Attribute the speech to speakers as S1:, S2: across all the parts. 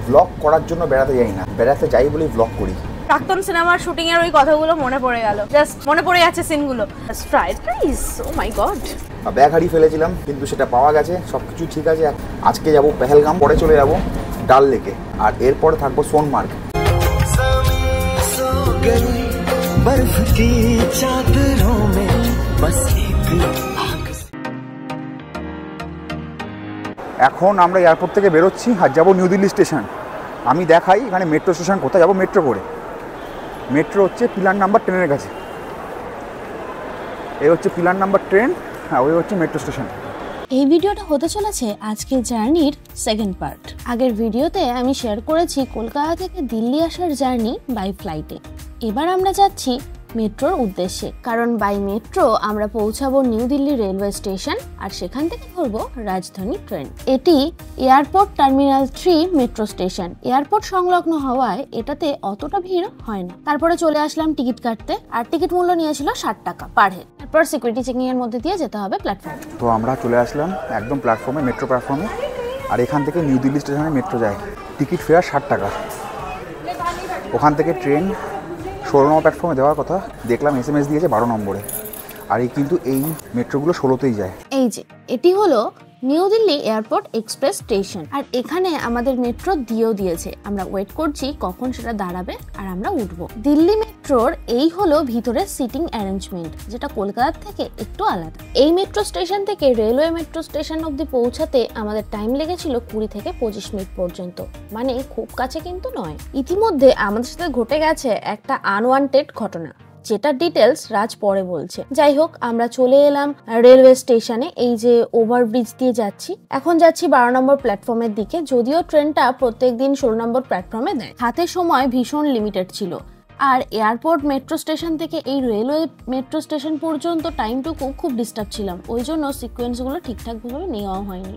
S1: Blog করার জন্য বেড়াতে যাই না, বেড়াতে যাই বলেই ব্লগ করি।
S2: প্রাক্তন সিনেমার শুটিং এর ওই কথাগুলো মনে পড়ে গেল, জাস্ট মনে পড়ে যাচ্ছে সিনগুলো। ফ্রাইড রাইস, ও মাই গড।
S1: ব্যাগ হারিয়ে ফেলেছিলাম কিন্তু সেটা পাওয়া গেছে, সবকিছু ঠিক আছে। আজকে যাব পেহেলগাম, পরে চলে যাব ডাল লেকে, আর এরপরে থাকবো সোনমার্গ। এখন আমরা এয়ারপোর্ট থেকে বেরোচ্ছি আর যাবো নিউ দিল্লি স্টেশন। আমি দেখাই এখানে মেট্রো স্টেশন কোথায় যাবো। মেট্রো করে, মেট্রো হচ্ছে পিলার নাম্বার 10-এর কাছে। এই হচ্ছে পিলার নাম্বার 10, হ্যাঁ ওই হচ্ছে মেট্রো স্টেশন।
S3: এই ভিডিওটা হতে চলেছে আজকের জার্নির সেকেন্ড পার্ট। আগের ভিডিওতে আমি শেয়ার করেছি কলকাতা থেকে দিল্লি আসার জার্নি বাই ফ্লাইটে। এবার আমরা যাচ্ছি মেট্রোর উদ্দেশ্যে, কারণ বাই মেট্রো আমরা পৌঁছাবো নিউ দিল্লি রেলওয়ে স্টেশন আর সেখান থেকে ধরবো রাজধানী ট্রেন। এটি airport terminal 3 metro station. Airport সংলগ্ন হওয়ায় এটাতে অতটা ভিড় হয় না। তারপরে চলে আসলাম টিকিট কাটতে, আর টিকিট মূল্য নিয়েছিল 60 টাকা পার হেড। তারপর সিকিউরিটি চেকিং এর মধ্যে দিয়ে যেতে হবে প্ল্যাটফর্ম।
S1: তো আমরা চলে আসলাম একদম প্ল্যাটফর্মে, মেট্রো প্ল্যাটফর্মে। আর এখান থেকে নিউ দিল্লি স্টেশনে মেট্রো যায়, টিকিট ফেয়ার 60 টাকা। ওখান থেকে ট্রেন 16 নম্বর প্ল্যাটফর্মে দেওয়ার কথা, দেখলাম SMS দিয়েছে 12 নম্বরে। আর এই কিন্তু এই মেট্রোগুলো 16তেই যায়।
S3: এই যে এটি হলো New Delhi airport express station, আর এখানে আমাদের মেট্রো দিয়েছে। আমরা ওয়েট করছি কখন সেটা দাঁড়াবে আর আমরা উঠবো। দিল্লি মেট্রোর এই হলো ভিতরের সিটিং অ্যারেঞ্জমেন্ট, যেটা কলকাতার থেকে একটু আলাদা। এই মেট্রো স্টেশন থেকে রেলওয়ে মেট্রো স্টেশন অবধি পৌঁছাতে আমাদের টাইম লেগেছিল 20 থেকে 25 মিনিট পর্যন্ত, মানে খুব কাছে কিন্তু নয়। ইতিমধ্যে আমাদের সাথে ঘটে গেছে একটা আনওয়ান্টেড ঘটনা, যেটা ডিটেলস রাজ পরে বলছে। যাই হোক, আমরা চলে এলাম রেলওয়ে স্টেশনে। এই যে ওভারব্রিজ দিয়ে যাচ্ছি, এখন যাচ্ছি 12 নম্বর প্ল্যাটফর্মের দিকে। যদিও ট্রেনটা প্রত্যেকদিন 16 নম্বর প্ল্যাটফর্মে দেয়, হাতে সময় ভীষণ লিমিটেড ছিল। আর এয়ারপোর্ট মেট্রো স্টেশন থেকে এই রেলওয়ে মেট্রো স্টেশন পর্যন্ত টাইমটুকু খুব ডিস্টার্ব ছিলাম, ওই জন্য সিকোয়েন্সগুলো ঠিকঠাকভাবে নেওয়া হয়নি।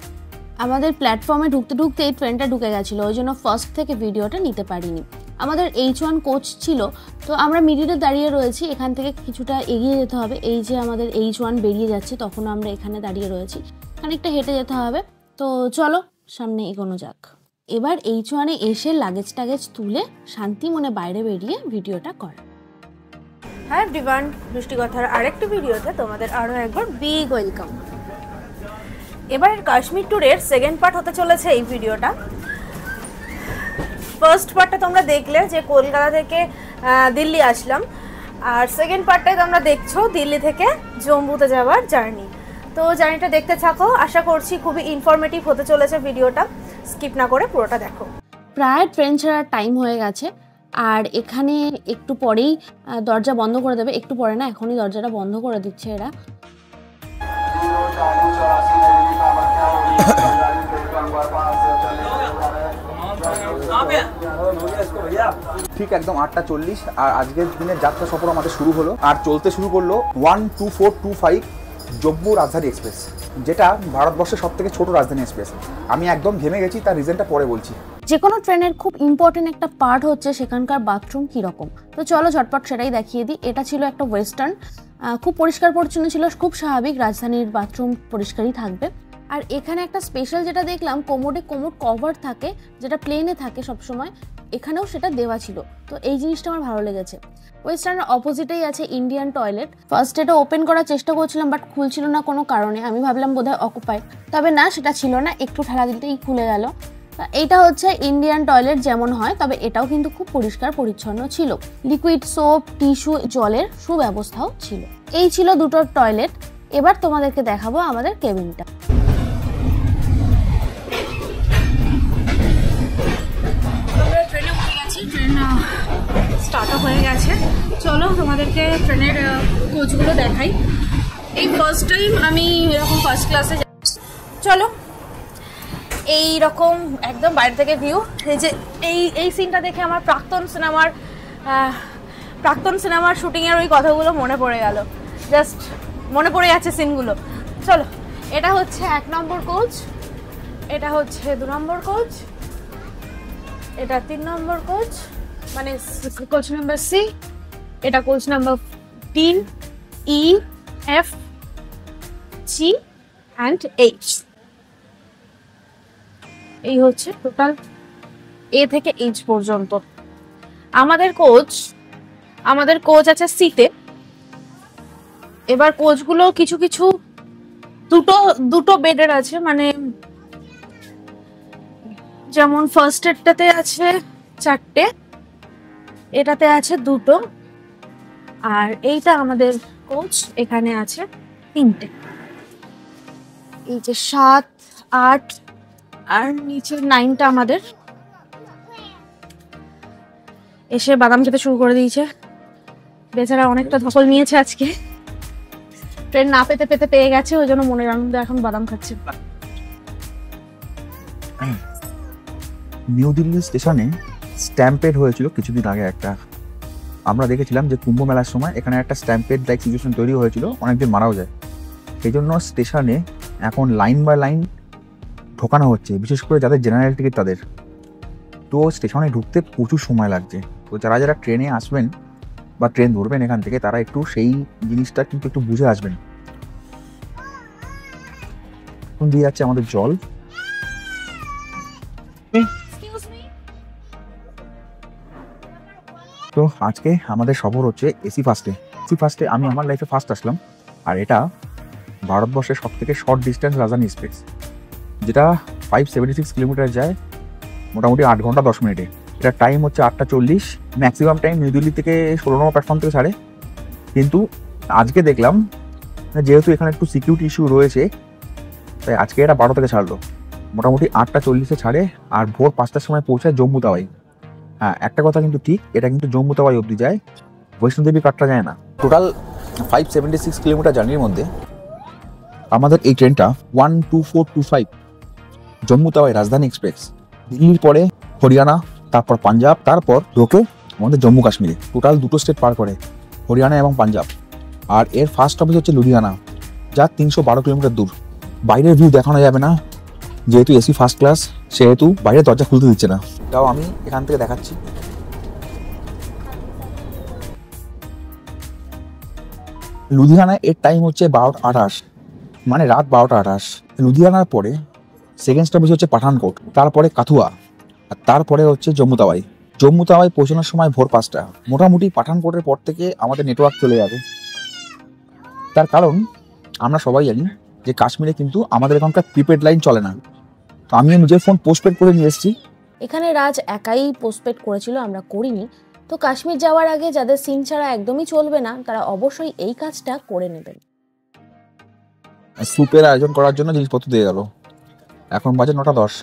S3: আমাদের প্ল্যাটফর্মে ঢুকতে এই ট্রেনটা ঢুকে গেছিলো, ওই জন্য ফার্স্ট থেকে ভিডিওটা নিতে পারিনি। আমাদের H1 কোচ ছিল, তো আমরা মিডিলে দাঁড়িয়ে রয়েছি। এখান থেকে কিছুটা এগিয়ে যেতে হবে। এই যে আমাদের H1 বেরিয়ে যাচ্ছে, তখন আমরা এখানে দাঁড়িয়ে রয়েছি। খানিকটা হেঁটে যেতে হবে, তো চলো সামনে এগোনো যাক। এবার H1-এ এসে লাগেজ টাগেজ তুলে শান্তি মনে বাইরে বেরিয়ে ভিডিওটা করা।
S2: হ্যাঁ এভরিওয়ান, বৃষ্টিকথার আরেকটি ভিডিওতে তোমাদের আরও একবার বিগ ওয়েলকাম। এবারের কাশ্মীর ট্যুরের সেকেন্ড পার্ট হতে চলেছে এই ভিডিওটা। ফার্স্ট পার্টটা তোমরা দেখলে যে কলকাতা থেকে দিল্লি আসলাম, আর সেকেন্ড পার্টটাই তোমরা দেখছো দিল্লি থেকে জম্মুতে যাওয়ার জার্নি। তো জার্নিটা দেখতে থাকো, আশা করছি খুবই ইনফরমেটিভ হতে চলেছে ভিডিওটা, স্কিপ না করে পুরোটা দেখো।
S3: প্রায় ট্রেন ছাড়ার টাইম হয়ে গেছে, আর এখানে একটু পরেই দরজা বন্ধ করে দেবে। একটু পরে না, এখনই দরজাটা বন্ধ করে দিচ্ছে এরা।
S1: ঠিক একদম 8টা 40, আর আজকের দিনের যাত্রা সফর আমাদের শুরু হলো, আর চলতে শুরু করলো 12425 জম্মু রাজধানী এক্সপ্রেস, যেটা ভারতবর্ষের সব থেকে ছোট রাজধানী এক্সপ্রেস। আমি একদম ঘেমে গেছি, তার রিজনটা পরে বলছি।
S3: যে কোনো ট্রেনের খুব ইম্পর্টেন্ট একটা পার্ট হচ্ছে সেখানকার বাথরুম কীরকম। তো চলো ঝটপট সেটাই দেখিয়ে দিই। এটা ছিল একটা ওয়েস্টার্ন, খুব পরিষ্কার পরিচ্ছন্ন ছিল, খুব স্বাভাবিক, রাজধানীর বাথরুম পরিষ্কারই থাকবে। আর এখানে একটা স্পেশাল যেটা দেখলাম, কোমোড কভার থাকে, যেটা প্লেনে থাকে সবসময়, এখানেও সেটা দেওয়া ছিল। তো এই জিনিসটা আমার ভালো লেগেছে। ওয়েস্টার্নের অপোজিটেই আছে ইন্ডিয়ান টয়লেট। ফার্স্ট এটা ওপেন করার চেষ্টা করছিলাম, বাট খুলছিল না কোনো কারণে। আমি ভাবলাম বোধহয় অকুপাইড, তবে না, সেটা ছিল না, একটু ঠেলা দিতেই খুলে গেল। এইটা হচ্ছে ইন্ডিয়ান টয়লেট যেমন হয়, তবে এটাও কিন্তু খুব পরিষ্কার পরিচ্ছন্ন ছিল। লিকুইড সোপ, টিস্যু, জলের সুব্যবস্থাও ছিল। এই ছিল দুটো টয়লেট। এবার তোমাদেরকে দেখাবো আমাদের কেবিনটা। ট্রেন স্টার্ট হয়ে গেছে, চলো তোমাদেরকে ট্রেনের কোচগুলো দেখাই। এই ফার্স্ট টাইম আমি এরকম ফার্স্ট ক্লাসে যাচ্ছি। চলো, এই রকম একদম বাইরে থেকে ভিউ। এই যে এই সিনটা দেখে আমার প্রাক্তন সিনেমার শুটিংয়ের ওই কথাগুলো মনে পড়ে গেল, জাস্ট মনে পড়ে যাচ্ছে সিনগুলো। চলো, এটা হচ্ছে 1 নম্বর কোচ, এটা হচ্ছে 2 নম্বর কোচ, এটা 3 নম্বর কোচ, মানে কোচ নাম্বার সি, এটা coach number D, E, F, G and H। এই হচ্ছে টোটাল
S2: এ থেকে এইচ পর্যন্ত। আমাদের কোচ আছে সিতে। এবার কোচগুলো কিছু কিছু দুটো বেডের আছে, মানে যেমন ফার্স্ট এডটাতে আছে 4টে, এটাতে আছে 2টো, আর এইটা আমাদের কোচ, এখানে আছে 3টে। এই যে 7, 8 আর নিচের 9টা আমাদের। এসে বাদাম খেতে শুরু করে দিয়েছে বেচারা, অনেকটা ধকল নিয়েছে আজকে, ট্রেন না পেতে পেতে পেয়ে গেছে, ওই জন্য মনের আনন্দে এখন বাদাম খাচ্ছে।
S1: নিউ দিল্লি স্টেশনে স্ট্যাম্পেড হয়েছিল কিছুদিন আগে একটা, আমরা দেখেছিলাম যে কুম্ভ মেলার সময় এখানে একটা স্ট্যাম্পেড লাইক সিচুয়েশন তৈরি হয়েছিল, অনেকজন মারাও যায়। সেই জন্য স্টেশনে এখন লাইন বাই লাইন ঢোকানো হচ্ছে, বিশেষ করে যাদের জেনারেল টিকিট তাদের। তো স্টেশনে ঢুকতে প্রচুর সময় লাগছে। তো যারা যারা ট্রেনে আসবেন বা ট্রেন ধরবেন এখান থেকে, তারা একটু সেই জিনিসটা কিন্তু একটু বুঝে আসবেন। এখন দিয়ে যাচ্ছে আমাদের জল। তো আজকে আমাদের সফর হচ্ছে এসি ফার্স্টে। আমি আমার লাইফে ফার্স্ট আসলাম, আর এটা ভারতবর্ষের সব থেকে শর্ট ডিস্টেন্স রাজধানী এক্সপ্রেস, যেটা 576 কিলোমিটার যায় মোটামুটি 8 ঘন্টা 10 মিনিটে। এটার টাইম হচ্ছে 8টা 40, ম্যাক্সিমাম টাইম নিউ দিল্লি থেকে 16 নম্বর প্ল্যাটফর্ম থেকে ছাড়ে। কিন্তু আজকে দেখলাম যেহেতু এখানে একটু সিকিউরিটি ইস্যু রয়েছে, তাই আজকে এটা 12 থেকে ছাড়লো। মোটামুটি 8টা 40-এ ছাড়ে, আর ভোর 5টার সময় পৌঁছায় জম্মু তাওয়াই। হ্যাঁ, একটা কথা কিন্তু ঠিক, এটা কিন্তু জম্মু তাওয়াই অবধি যায়, বৈষ্ণোদেবী কাটরা যায় না। টোটাল 576 কিলোমিটার জার্নির মধ্যে আমাদের এই ট্রেনটা 12425 জম্মু তাওয়াই রাজধানী এক্সপ্রেস, দিল্লির পরে হরিয়ানা, তারপর পাঞ্জাব, তারপর ঢোকে আমাদের জম্মু কাশ্মীরে। টোটাল 2টো স্টেট পার করে, হরিয়ানা এবং পাঞ্জাব। আর এর ফার্স্ট অফিস হচ্ছে লুধিয়ানা, যা 312 কিলোমিটার দূর। বাইরের ভিউ দেখানো যাবে না, যেহেতু এসি ফার্স্ট ক্লাস, সেহেতু বাইরের দরজা খুলতে দিচ্ছে না। তাও আমি এখান থেকে দেখাচ্ছি। লুধিয়ানায় এর টাইম হচ্ছে 12:28, মানে রাত 12:28। লুধিয়ানার পরে সেকেন্ড স্টপেজ হচ্ছে পাঠানকোট, তারপরে কাথুয়া, আর তারপরে হচ্ছে জম্মু তাওয়াই। জম্মু তাওয়াই পৌঁছানোর সময় ভোর 5টা। মোটামুটি পাঠানকোটের পর থেকে আমাদের নেটওয়ার্ক চলে যাবে। তার কারণ আমরা সবাই জানি যে কাশ্মীরে কিন্তু আমাদের এখানকার প্রিপেড লাইন চলে না। তো আমিও নিজের ফোন পোস্টপেড করে নিয়ে এসেছি।
S3: এখানে রাজ একাই পোস্টপেড করেছিল, আমরা করিনি। তো কাশ্মীর যাওয়ার আগে যাদের সিম ছাড়া একদমই চলবে না, তারা অবশ্যই এই কাজটা করে নেবেন।
S1: স্যুপের আয়োজন করার জন্য জিনিসপত্র দিয়ে গেল, এখন বাজে 9:10।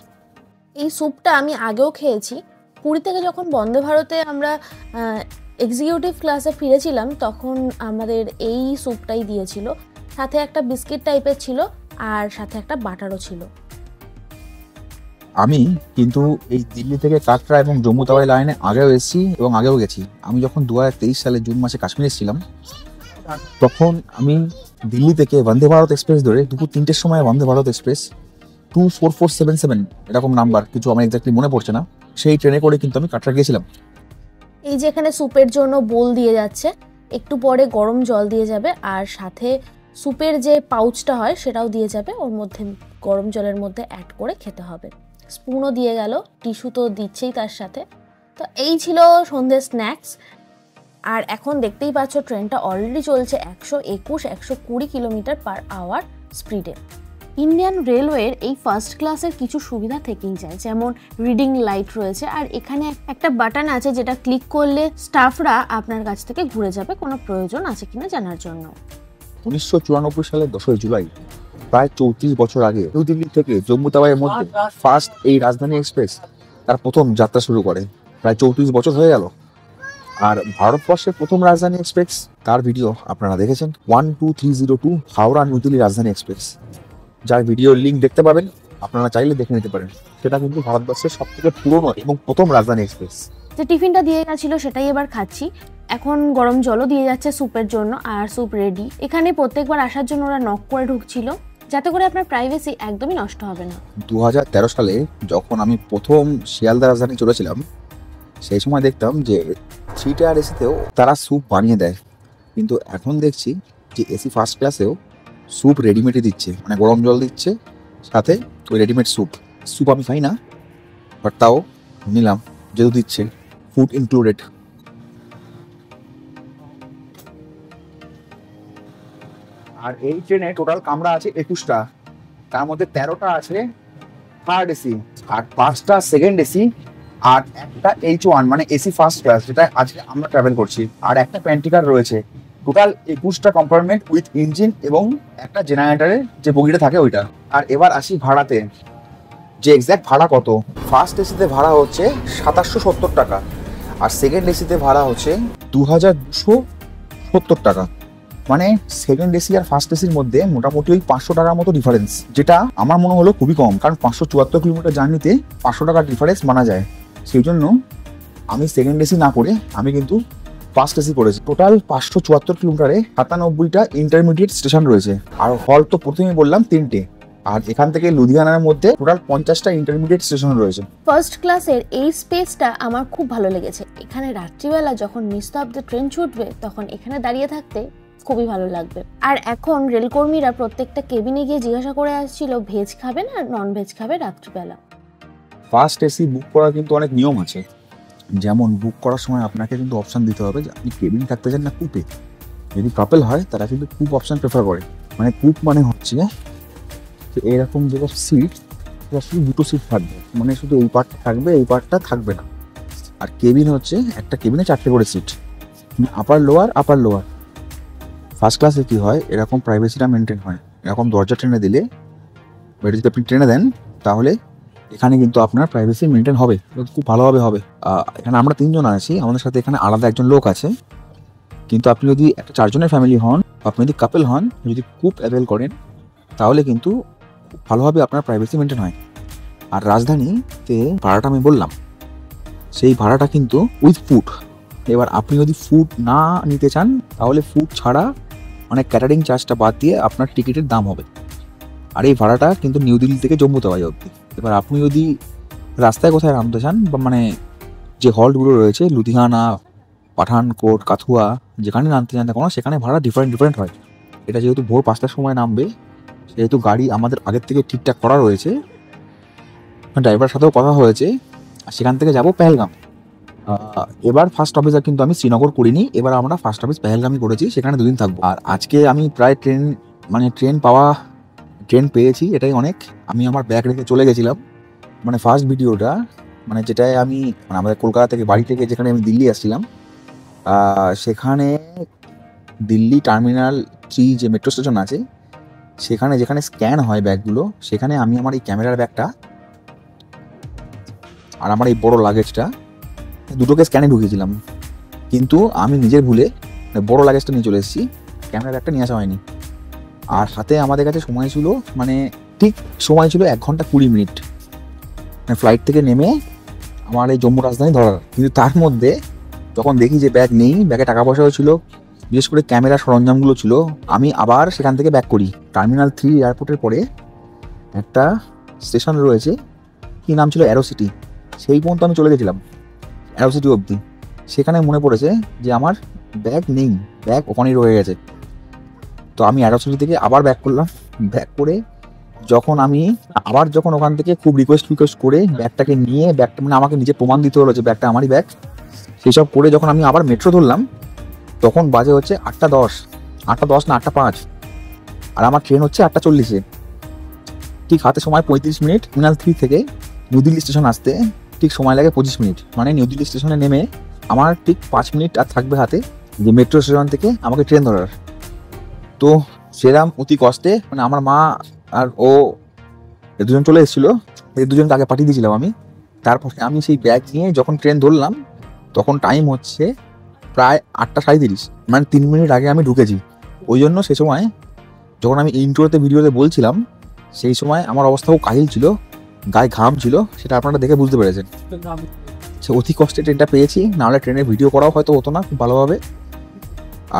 S3: এই স্যুপটা আমি আগেও খেয়েছি। পুরী থেকে যখন বন্দে ভারতে আমরা এক্সিকিউটিভ ক্লাসে ফিরেছিলাম, তখন আমাদের এই স্যুপটাই দিয়েছিল, সাথে একটা বিস্কিট টাইপের ছিল, আর সাথে একটা বাটারও ছিল।
S1: আমি কিন্তু এই দিল্লি থেকে কাটরা এবং জম্মু তাওয়াই লাইনে আগেও এসেছি এবং আগেও গেছি। আমি যখন 2023 সালে জুন মাসে কাশ্মীরে ছিলাম, তখন আমি দিল্লি থেকে বন্দে ভারত এক্সপ্রেস ধরে দুপুর 3টের সময় বন্দে ভারত এক্সপ্রেস 24477 এরকম নাম্বার, কিছু আমার এক্স্যাক্টলি মনে পড়ছে না, সেই ট্রেনে করে কিন্তু আমি কাটরা গিয়েছিলাম।
S3: এই যে এখানে স্যুপের জন্য বোল দিয়ে যাচ্ছে, একটু পরে গরম জল দিয়ে যাবে, আর সাথে স্যুপের যে পাউচটা হয় সেটাও দিয়ে যাবে, ওর মধ্যে গরম জলের মধ্যে অ্যাড করে খেতে হবে। স্পুনও দিয়ে গেল, টিস্যু তো দিচ্ছেই তার সাথে। তো এই ছিল সন্ধ্যের স্ন্যাক্স। আর এখন দেখতেই পাচ্ছ ট্রেনটা অলরেডি চলছে 121-120 কিলোমিটার পার আওয়ার স্পিডে। ইন্ডিয়ান রেলওয়ের এই ফার্স্ট ক্লাসের কিছু সুবিধা থেকেই যায়, যেমন রিডিং লাইট রয়েছে, আর এখানে একটা বাটন আছে যেটা ক্লিক করলে স্টাফরা আপনার কাছ থেকে ঘুরে যাবে কোনো প্রয়োজন আছে কিনা জানার জন্য।
S1: 1994 সালের 10 জুলাই, প্রায় 34 বছর আগে, নিউ দিল্লি থেকে জম্মু তাওয়াইয়ের মধ্যে ফার্স্ট এই রাজধানী এক্সপ্রেস তার প্রথম যাত্রা শুরু করে। প্রায় 34 বছর হয়ে গেল। আর ভারতবর্ষের প্রথম রাজধানী এক্সপ্রেস, তার ভিডিও আপনারা দেখেছেন, 12302 হাওড়া নিউ দিল্লি রাজধানী এক্সপ্রেস, যার ভিডিওর লিঙ্ক দেখতে পাবেন, আপনারা চাইলে দেখে নিতে পারেন। সেটা কিন্তু ভারতবর্ষের সব থেকে পুরনো এবং প্রথম রাজধানী এক্সপ্রেস।
S3: যে টিফিনটা দিয়ে গেছিল সেটাই এবার খাচ্ছি। এখন গরম জলও দিয়ে যাচ্ছে স্যুপের জন্য, আর স্যুপ রেডি। এখানে প্রত্যেকবার আসার জন্য ওরা নক করে ঢুকছিল, যাতে করে আপনার প্রাইভেসি একদমই নষ্ট হবে না।
S1: 2013 সালে যখন আমি প্রথম শিয়ালদা রাজধানী চলেছিলাম, সেই সময় দেখতাম যে 3 টায়ার এসিতেও তারা স্যুপ বানিয়ে দেয়, কিন্তু এখন দেখছি যে এসি ফার্স্ট ক্লাসেও স্যুপ রেডিমেডই দিচ্ছে, মানে গরম জল দিচ্ছে সাথে ওই রেডিমেড স্যুপ। স্যুপ আমি খাই না, বাট তাও নিলাম, যেহেতু দিচ্ছে ফুড ইনক্লুডেড। আর এই ট্রেনে টোটাল কামরা আছে 21টা, তার মধ্যে 13টা আছে থার্ড এসি, আর 5টা সেকেন্ড এসি, আর একটা H1 মানে এসি ফার্স্ট ক্লাস, যেটা আজকে আমরা ট্রাভেল করছি, আর একটা প্যান্টিকার রয়েছে। টোটাল 21টা কম্পার্টমেন্ট উইথ ইঞ্জিন এবং একটা জেনারেটরের যে বগিটা থাকে ওইটা। আর এবার আসি ভাড়াতে, যে এক্স্যাক্ট ভাড়া কত। ফার্স্ট এসিতে ভাড়া হচ্ছে 2770 টাকা, আর সেকেন্ড এসিতে ভাড়া হচ্ছে 2270 টাকা। মানে সেকেন্ড এসি আর ফার্স্ট এসির মধ্যে মোটামুটি ওই 500 টাকার মতো ডিফারেন্স, যেটা আমার মনে হলো খুবই কম, কারণ 574 কিলোমিটার জার্নিতে 500 টাকার ডিফারেন্স মানা যায়। সেই জন্য আমি সেকেন্ড এসি না করে আমি কিন্তু ফার্স্ট এসি করেছি। টোটাল 574 কিলোমিটারে 97টা ইন্টারমিডিয়েট স্টেশন রয়েছে, আর হল তো প্রথমেই বললাম 3টে, আর এখান থেকে লুধিয়ানার মধ্যে টোটাল 50টা ইন্টারমিডিয়েট স্টেশন রয়েছে।
S3: ফার্স্ট ক্লাসের এই স্পেসটা আমার খুব ভালো লেগেছে। এখানে রাত্রিবেলা যখন নিস্তব্ধে ট্রেন ছুটবে তখন এখানে দাঁড়িয়ে থাকতে খুবই ভালো লাগবে। আর এখন রেলকর্মীরা প্রত্যেকটা কেবিনে গিয়ে জিজ্ঞাসা করে আসছিল ভেজ খাবে না নন ভেজ খাবে রাত্রিবেলা।
S1: ফার্স্ট এসি বুক করার কিন্তু অনেক নিয়ম আছে, যেমন বুক করার সময় আপনাকে কিন্তু অপশান দিতে হবে যে আপনি কেবিন থাকতে চান না কুপে। যদি কাপেল হয় তারা কিন্তু কুপ অপশান প্রেফার করে। মানে কুপ মানে হচ্ছে এরকম যেটা সিট, শুধু দুটো সিট থাকবে, মানে শুধু এই পার্টটা থাকবে, এই পার্টটা থাকবে না। আর কেবিন হচ্ছে একটা কেবিনে 4টে করে seat, upper lower upper lower. First ক্লাসে কি হয়, এরকম প্রাইভেসিটা মেনটেন হয়। এরকম দরজা টেনে দিলে, এটা যদি আপনি টেনে দেন তাহলে এখানে কিন্তু আপনার প্রাইভেসি মেনটেন হবে, খুব ভালোভাবে হবে। এখানে আমরা 3 জন আছি, আমাদের সাথে এখানে আলাদা একজন লোক আছে। কিন্তু আপনি যদি একটা 4 জনের ফ্যামিলি হন, আপনি যদি কাপেল হন, যদি কুপ অ্যাভেল করেন, তাহলে কিন্তু খুব ভালোভাবে আপনার প্রাইভেসি মেনটেন হয়। আর রাজধানীতে ভাড়াটা আমি বললাম, সেই ভাড়াটা কিন্তু উইথ ফুড। এবার আপনি যদি ফুড না নিতে চান তাহলে ফুড ছাড়া, মানে ক্যাটারিং চার্জটা বাদ দিয়ে আপনার টিকিটের দাম হবে। আর এই ভাড়াটা কিন্তু নিউ দিল্লি থেকে জম্মু তাওয়াই অবধি। এবার আপনি যদি রাস্তায় কোথায় নামতে চান, বা মানে যে হল্টগুলো রয়েছে লুধিয়ানা, পাঠানকোট, কাথুয়া, যেখানে নামতে চান না কোনো, সেখানে ভাড়া ডিফারেন্ট হয়। এটা যেহেতু ভোর 5টার সময় নামবে, সেহেতু গাড়ি আমাদের আগের থেকে ঠিকঠাক করা রয়েছে, ড্রাইভারের সাথেও কথা হয়েছে। সেখান থেকে যাব পেহেলগাম। এবার ফার্স্ট অফিস কিন্তু আমি শ্রীনগর করিনি, এবার আমরা ফার্স্ট অফিস পেহেলগামই করেছি, সেখানে 2 দিন থাকবো। আর আজকে আমি প্রায় ট্রেন পেয়েছি, এটাই অনেক। আমি আমার ব্যাগ রেখে চলে গেছিলাম, মানে ফার্স্ট ভিডিওটা, মানে যেটায় আমি মানে আমাদের কলকাতা থেকে বাড়ি থেকে যেখানে আমি দিল্লি আসছিলাম, সেখানে দিল্লি টার্মিনাল 3 যে মেট্রো স্টেশন আছে, সেখানে যেখানে স্ক্যান হয় ব্যাগগুলো, সেখানে আমি আমার এই ক্যামেরার ব্যাগটা আর আমার এই বড় লাগেজটা দুটোকে স্ক্যানে ঢুকিয়েছিলাম। কিন্তু আমি নিজের ভুলে বড় লাগেজটা নিয়ে চলে এসেছি, ক্যামেরা ব্যাগটা নিয়ে আসা হয়নি। আর হাতে আমাদের কাছে সময় ছিল, মানে ঠিক সময় ছিল 1 ঘন্টা 20 মিনিট, মানে ফ্লাইট থেকে নেমে আমার এই জম্মু রাজধানী ধরার। কিন্তু তার মধ্যে যখন দেখি যে ব্যাগ নেই, ব্যাগে টাকা পয়সাও ছিল, বিশেষ করে ক্যামেরা সরঞ্জামগুলো ছিল, আমি আবার সেখান থেকে ব্যাক করি। টার্মিনাল 3 এয়ারপোর্টের পরে একটা স্টেশন রয়েছে, কি নাম ছিল, অ্যারো সিটি, সেই পর্যন্ত আমি চলে গেছিলাম, অ্যারো সিটি অবধি। সেখানে মনে পড়েছে যে আমার ব্যাগ নেই, ব্যাগ ওখানেই রয়ে গেছে। তো আমি অ্যারো সিটি থেকে আবার ব্যাক করলাম। ব্যাক করে যখন ওখান থেকে খুব রিকোয়েস্ট করে ব্যাগটাকে নিয়ে, ব্যাগটা মানে আমাকে নিজে প্রমাণ দিতে হলো যে ব্যাগটা আমারই ব্যাগ, সেই সব করে যখন আমি আবার মেট্রো ধরলাম, তখন বাজে হচ্ছে 8:10 না 8:05, আর আমার ট্রেন হচ্ছে 8:40-এ। ঠিক হাতে সময় 35 মিনিট। টার্মিনাল 3 থেকে নিউ দিল্লি স্টেশন আসতে ঠিক সময় লাগে 25 মিনিট। মানে নিউ দিল্লি স্টেশনে নেমে আমার ঠিক 5 মিনিট আর থাকবে হাতে যে মেট্রো স্টেশন থেকে আমাকে ট্রেন ধরার। তো সেরাম অতি কষ্টে, মানে আমার মা আর ও 2 জন চলে এসেছিলো, এই 2 জনকে আগে পাঠিয়ে দিয়েছিলাম আমি। তারপরে আমি সেই ব্যাগ নিয়ে যখন ট্রেন ধরলাম, তখন টাইম হচ্ছে প্রায় 8:37, মানে 3 মিনিট আগে আমি ঢুকেছি। ওই জন্য সে সময় যখন আমি ইন্ট্রোতে ভিডিওতে বলছিলাম, সেই সময় আমার অবস্থা খুব কাহিল ছিল, গায়ে ঘাম ছিল, সেটা আপনারা দেখে বুঝতে পেরেছেন। সে অতি কষ্টে ট্রেনটা পেয়েছি, নাহলে ট্রেনের ভিডিও করাও হয়তো হতো না খুব ভালোভাবে।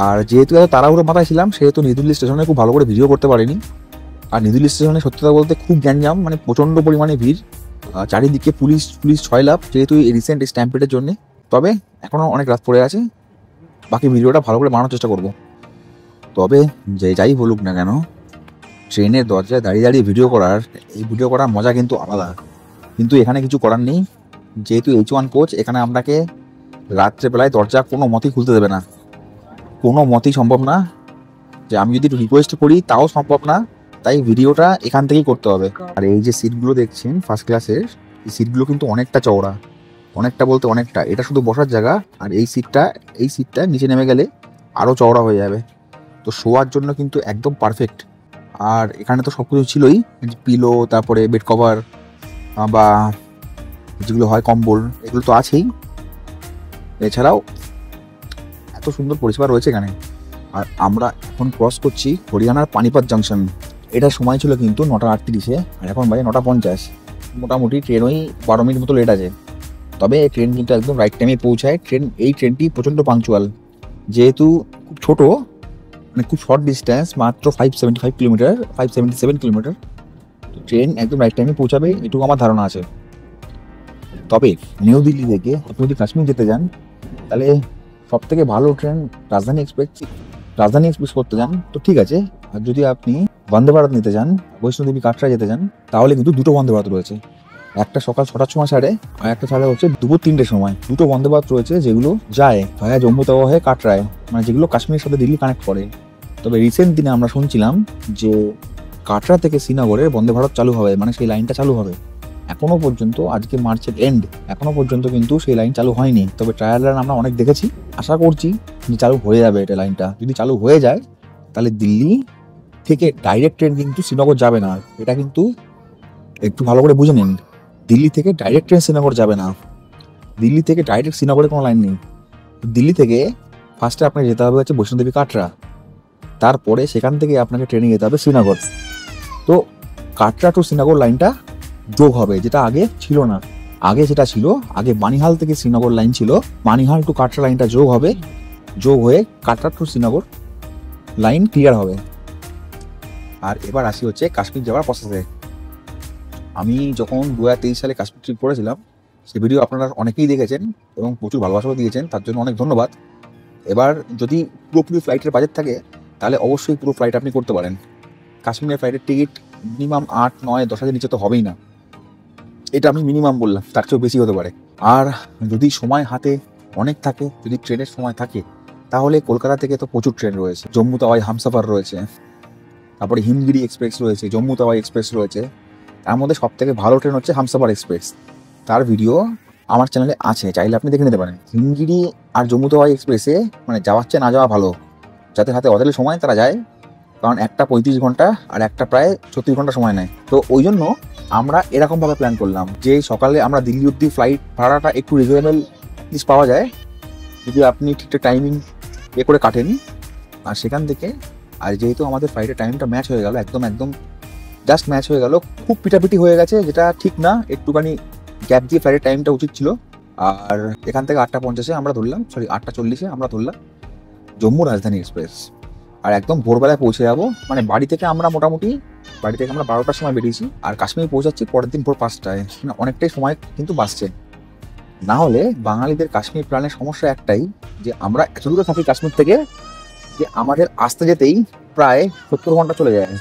S1: আর যেহেতু এত তাড়াহুড়ো মাথায় ছিলাম, সেহেতু নিউ দিল্লি স্টেশনে খুব ভালো করে ভিডিও করতে পারিনি। আর নিউ দিল্লি স্টেশনে সত্যি কথা বলতে খুব গ্যাঞ্জাম, মানে প্রচণ্ড পরিমাণে ভিড়, চারিদিকে পুলিশ ছয়লাভ, যেহেতু এই রিসেন্ট স্ট্যাম্পেডের জন্যে। তবে এখনও অনেক রাত পড়ে আছে, বাকি ভিডিওটা ভালো করে বানানোর চেষ্টা করব। তবে যাই বলুক না কেন, ট্রেনের দরজায় দাঁড়িয়ে ভিডিও করার মজা কিন্তু আলাদা। কিন্তু এখানে কিছু করার নেই, যেহেতু H1 কোচ, এখানে আপনাকে রাত্রেবেলায় দরজা কোনো মতেই খুলতে দেবে না, কোনো মতেই সম্ভব না। যে আমি যদি রিকোয়েস্ট করি তাও সম্ভব না, তাই ভিডিওটা এখান থেকেই করতে হবে। আর এই যে সিটগুলো দেখছেন ফার্স্ট ক্লাসের, এই সিটগুলো কিন্তু অনেকটা চওড়া, অনেকটা বলতে অনেকটা। এটা শুধু বসার জায়গা, আর এই সিটটা নিচে নেমে গেলে আরও চওড়া হয়ে যাবে, তো শোয়ার জন্য কিন্তু একদম পারফেক্ট। আর এখানে তো সব কিছু ছিলই, পিলো, তারপরে বেড কভার বা যেগুলো হয় কম্বল, এগুলো তো আছেই। এছাড়াও এত সুন্দর পরিষেবা রয়েছে এখানে। আর আমরা এখন ক্রস করছি হরিয়ানার পানিপত জাংশন। এটার সময় ছিল কিন্তু 9:38, আর এখন বাজে 9:50। মোটামুটি ট্রেন ওই 12 মিনিট মতো লেট আছে, তবে ট্রেন কিন্তু একদম রাইট টাইমে পৌঁছায়। এই ট্রেনটি প্রচণ্ড পাংচুয়াল, যেহেতু খুব ছোট, মানে খুব শর্ট ডিস্টেন্স, মাত্র 577 কিলোমিটার। ট্রেন একদম রাইট টাইমে পৌঁছাবে, এটুকু আমার ধারণা আছে। তবে নিউ দিল্লি থেকে আপনি যদি কাশ্মীর যেতে যান, তাহলে সব থেকে ভালো ট্রেন রাজধানী এক্সপ্রেস করতে যান তো ঠিক আছে। আর যদি আপনি বন্দে ভারত নিতে যান, বৈষ্ণোদেবী কাটরা যেতে যান, তাহলে কিন্তু দুটো বন্দে ভারত রয়েছে। একটা সকাল 6টার সময় ছাড়ে, আর একটা ছাড়ে হচ্ছে দুপুর 3টের সময়। দুটো বন্দে ভারত রয়েছে যেগুলো যায় ভায়া জম্মু তাওয়া হয়ে কাটরায়, মানে যেগুলো কাশ্মীরের সাথে দিল্লি কানেক্ট করে। তবে রিসেন্ট দিনে আমরা শুনছিলাম যে কাটরা থেকে শ্রীনগরের বন্দে ভারত চালু হবে, মানে সেই লাইনটা চালু হবে। এখনো পর্যন্ত, আজকে মার্চের এন্ড, এখনো পর্যন্ত কিন্তু সেই লাইন চালু হয়নি। তবে ট্রায়াল রান আমরা অনেক দেখেছি, আশা করছি যে চালু হয়ে যাবে এটা লাইনটা। যদি চালু হয়ে যায় তাহলে দিল্লি থেকে ডাইরেক্ট ট্রেন কিন্তু শ্রীনগর যাবে না, এটা কিন্তু একটু ভালো করে বুঝে নিন। দিল্লি থেকে ডাইরেক্ট ট্রেন শ্রীনগর যাবে না, দিল্লি থেকে ডাইরেক্ট শ্রীনগরে কোনো লাইন নেই। দিল্লি থেকে ফার্স্টে আপনাকে যেতে হবে হচ্ছে বৈষ্ণোদেবী কাটরা, তারপরে সেখান থেকে আপনাকে ট্রেনে যেতে হবে শ্রীনগর। তো কাটরা টু শ্রীনগর লাইনটা যোগ হবে, যেটা আগে ছিল না। আগে যেটা ছিল, আগে বানিহাল থেকে শ্রীনগর লাইন ছিল, বানিহাল টু কাটরা লাইনটা যোগ হবে, যোগ হয়ে Katra to Srinagar line clear হবে। আর এবার আসি হচ্ছে কাশ্মীর যাওয়ার প্রসেসে। আমি যখন 2023 সালে কাশ্মীর ট্রিপ করেছিলাম, সে ভিডিও আপনারা অনেকেই দেখেছেন এবং প্রচুর ভালোবাসাও দিয়েছেন, তার জন্য অনেক ধন্যবাদ। এবার যদি পুরোপুরি ফ্লাইটের বাজেট থাকে, তাহলে অবশ্যই পুরো ফ্লাইট আপনি করতে পারেন। কাশ্মীরের ফ্লাইটের টিকিট মিনিমাম 8, 9, 10 হাজার নিচে তো হবেই না, এটা আমি মিনিমাম বললাম, তার চেয়েও বেশি হতে পারে। আর যদি সময় হাতে অনেক থাকে, যদি ট্রেনের সময় থাকে, তাহলে কলকাতা থেকে তো প্রচুর ট্রেন রয়েছে। জম্মু তাওয়াই হামসাফার রয়েছে, তারপরে হিমগিরি এক্সপ্রেস রয়েছে, জম্মু তাওয়াই এক্সপ্রেস রয়েছে। তার মধ্যে সব থেকে ভালো ট্রেন হচ্ছে হামসাফার এক্সপ্রেস, তার ভিডিও আমার চ্যানেলে আছে, চাইলে আপনি দেখে নিতে পারেন। হিমগিরি আর জম্মু তাওয়াই এক্সপ্রেসে মানে যাওয়ার চেয়ে না যাওয়া ভালো, যাতে হাতে অদেলে সময় তারা যায়, কারণ একটা 35 ঘন্টা আর একটা প্রায় 36 ঘন্টা সময় নেয়। তো ওই জন্য আমরা এরকমভাবে প্ল্যান করলাম যে সকালে আমরা দিল্লি অব্দি ফ্লাইট ভাড়াটা একটু রিজনেবল পাওয়া যায় যদি আপনি ঠিকঠাক টাইমিং করে কাটেন। আর সেখান থেকে, আর যেহেতু আমাদের ফ্লাইটের টাইমটা ম্যাচ হয়ে গেল, একদম জাস্ট ম্যাচ হয়ে গেল, খুব পিটাপিটি হয়ে গেছে, যেটা ঠিক না, একটুখানি গ্যাপ দিয়ে ফ্লাইটের টাইমটা উচিত ছিল। আর এখান থেকে 8:50 আমরা ধরলাম, 8:40 আমরা ধরলাম জম্মু রাজধানী এক্সপ্রেস। আর একদম ভোরবেলায় পৌঁছে যাবো, মানে বাড়ি থেকে আমরা 12টার সময় বেরিয়েছি, আর কাশ্মীর পৌঁছাচ্ছি পরের দিন ভোর 5টায়। মানে অনেকটাই সময় কিন্তু বাঁচছে। না হলে বাঙালিদের কাশ্মীর প্ল্যানের সমস্যা একটাই, যে আমরা এত দূরে থাকি কাশ্মীর থেকে, যে আমাদের আসতে যেতেই প্রায় 70 ঘন্টা চলে যায়।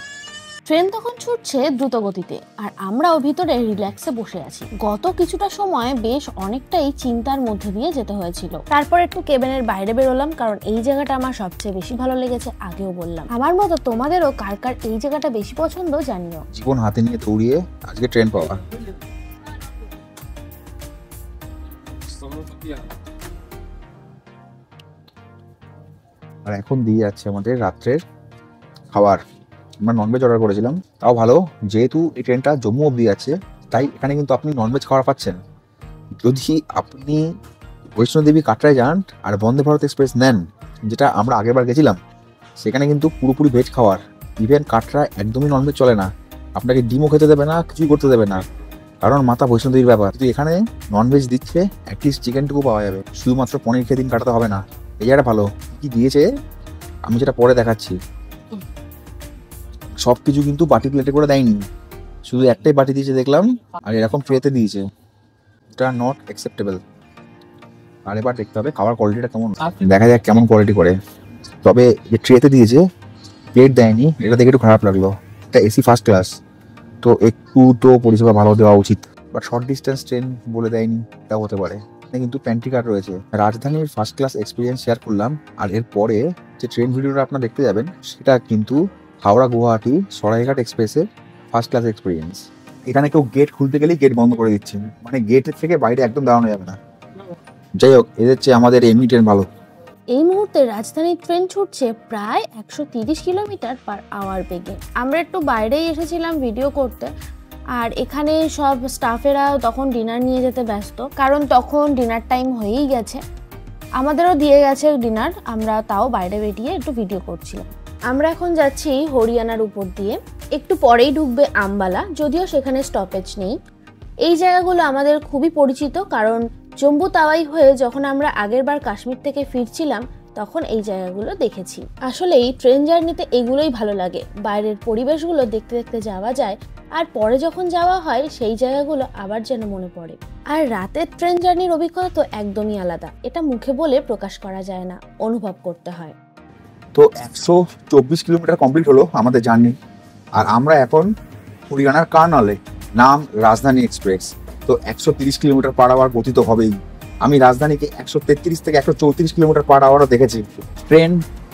S3: ট্রেন তখন ছুটছে দ্রুত গতিতে, আর আমরাও ভিতরে রিল্যাক্সে বসে আছি। গত কিছুটা সময় বেশ অনেকটাই চিন্তার মধ্যে দিয়ে যেতে হয়েছিল। তারপর একটু কেবিনের বাইরে বেরোলাম, কারণ এই জায়গাটা আমার সবচেয়ে বেশি ভালো লেগেছে, আগেও বললাম। আমার মতো তোমাদেরও কার কার এই জায়গাটা বেশি পছন্দ জানিও।
S1: জীবন হাতে নিয়ে দৌড়িয়ে আজকে ট্রেন পাওয়া। আর এখন দিয়ে যাচ্ছে আমাদের রাত্রের খাবার। আমরা ননভেজ অর্ডার করেছিলাম, তাও ভালো, যেহেতু এই ট্রেনটা জম্মু অব্দি আছে, তাই এখানে কিন্তু আপনি ননভেজ খাবার পাচ্ছেন। যদি আপনি বৈষ্ণোদেবী কাটরায় যান আর বন্দে ভারত এক্সপ্রেস নেন, যেটা আমরা আগেরবার গেছিলাম, সেখানে কিন্তু পুরোপুরি ভেজ খাওয়ার। ইভেন কাটরা একদমই ননভেজ চলে না, আপনাকে ডিমও খেতে দেবে না, কিছুই করতে দেবে না, কারণ মাতা বৈষ্ণোদেবীর ব্যাপার। কিন্তু এখানে ননভেজ দিচ্ছে, অ্যাটলিস্ট চিকেনটুকু পাওয়া যাবে, শুধুমাত্র পনির খেয়ে দিন কাটাতে হবে না। এই জায়গাটা ভালো। কি দিয়েছে আমি যেটা পরে দেখাচ্ছি, সব কিছু কিন্তু বাটি প্লেটে করে দেয়নি, শুধু একটাই বাটি দিয়েছে দেখলাম, আর এরকম ট্রেতে দিয়েছে। এটা নট অ্যাকসেপ্টেবল। আর এবার দেখতে হবে খাবার কোয়ালিটিটা কেমন, দেখা যাক কেমন কোয়ালিটি করে। তবে যে ট্রেতে দিয়েছে, প্লেট দেয়নি, এটা দেখে একটু খারাপ লাগলো। এটা এসি ফার্স্ট ক্লাস, তো একটু তো পরিষেবা ভালো দেওয়া উচিত। বাট শর্ট ডিস্টেন্স ট্রেন বলে দেয়নি, তা হতে পারে। কিন্তু প্যান্ট্রি কার্ড রয়েছে। রাজধানীর ফার্স্ট ক্লাস এক্সপিরিয়েন্স শেয়ার করলাম, আর এরপরে যে ট্রেন ভিডিওটা আপনারা দেখতে যাবেন সেটা কিন্তু হাওড়া গুয়াহাটি সরাইঘাট এক্সপ্রেসের ফার্স্ট ক্লাস এক্সপিরিয়েন্স। এখানে কেউ গেট খুলতে গেলেই গেট বন্ধ করে দিচ্ছে, মানে গেটের থেকে বাইরে একদম দাঁড়ানো যাবে না। যাই হোক, এদের চেয়ে আমাদের এমনি ট্রেন ভালো।
S3: এই মুহূর্তে রাজধানীর ট্রেন ছুটছে প্রায় 130 কিলোমিটার পার আওয়ার বেগে। আমরা একটু বাইরেই এসেছিলাম ভিডিও করতে, আর এখানে সব স্টাফেরা তখন ডিনার নিয়ে যেতে ব্যস্ত, কারণ তখন ডিনার টাইম হয়েই গেছে। আমাদেরও দিয়ে গেছে ডিনার, আমরা তাও বাইরে বেরিয়ে একটু ভিডিও করছিলাম। আমরা এখন যাচ্ছি হরিয়ানার উপর দিয়ে, একটু পরেই ঢুকবে আম্বালা, যদিও সেখানে স্টপেজ নেই। এই জায়গাগুলো আমাদের খুবই পরিচিত, কারণ জম্বু তাওয়াই হয়ে যখন আমরা আগেরবার কাশ্মীর থেকে ফিরছিলাম তখন এই জায়গাগুলো দেখেছি। আসলে এই ট্রেন জার্নিতে এগুলোই ভালো লাগে, বাইরের পরিবেশগুলো দেখতে দেখতে যাওয়া যায়, আর পরে যখন যাওয়া হয় সেই জায়গাগুলো আবার যেন মনে পড়ে। আর রাতের ট্রেন জার্নির অভিজ্ঞতা তো একদমই আলাদা, এটা মুখে বলে প্রকাশ করা যায় না, অনুভব করতে হয়।
S1: তো 124 কিলোমিটার কমপ্লিট হলো আমাদের জার্নি, আর আমরা এখন হরিয়ানার কার্নালে, নাম রাজধানী এক্সপ্রেস। তো 130 কিলোমিটার পার আওয়ার গতি তো হবেই। আমি রাজধানীকে 133 থেকে 134 কিলোমিটার পার আওয়ারও দেখেছি। ট্রেন